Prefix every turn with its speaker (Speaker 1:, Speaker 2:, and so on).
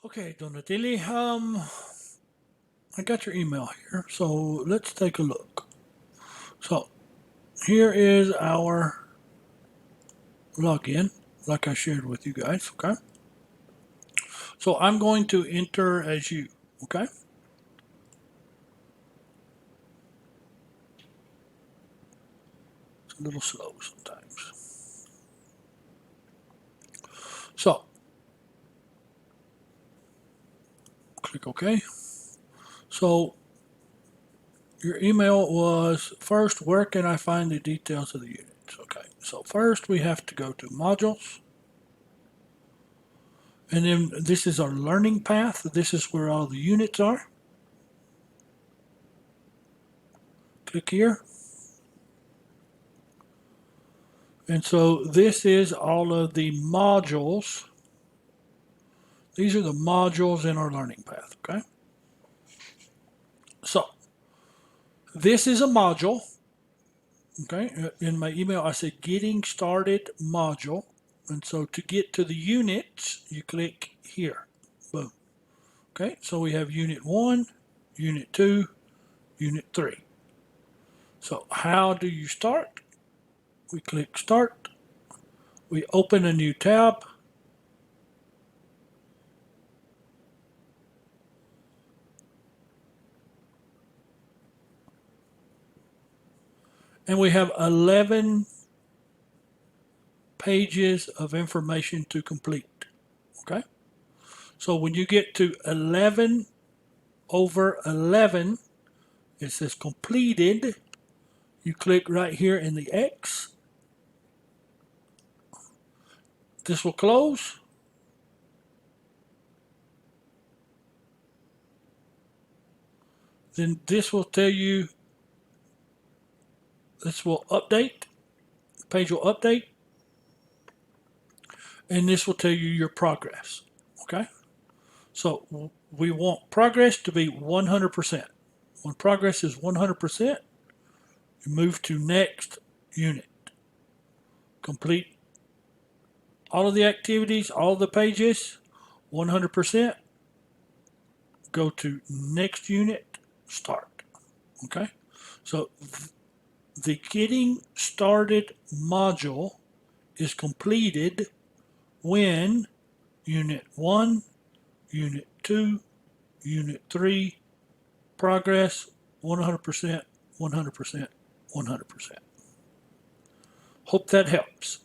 Speaker 1: Okay, Donatelli, I got your email here, so let's take a look. So here is our login, like I shared with you guys, okay? So I'm going to enter as you, okay? It's a little slow sometimes. So click OK. So your email was first, where can I find the details of the units? Okay, so first we have to go to modules. And then this is our learning path. This is where all the units are. Click here. And so this is all of the modules. These are the modules in our learning path, okay? So this is a module, okay? In my email, I said getting started module. And so to get to the units, you click here, boom. Okay, so we have unit 1, unit 2, unit 3. So how do you start? We click start. We open a new tab. And we have 11 pages of information to complete. Okay? So when you get to 11 over 11, it says completed. You click right here in the X. This will close. Then this will tell you, this will update. The page will update. And this will tell you your progress. Okay? So we want progress to be 100%. When progress is 100%, you move to next unit. Complete all of the activities, all of the pages, 100%. Go to next unit, start. Okay? So the getting started module is completed when unit 1, unit 2, unit 3, progress 100%, 100%, 100%. Hope that helps.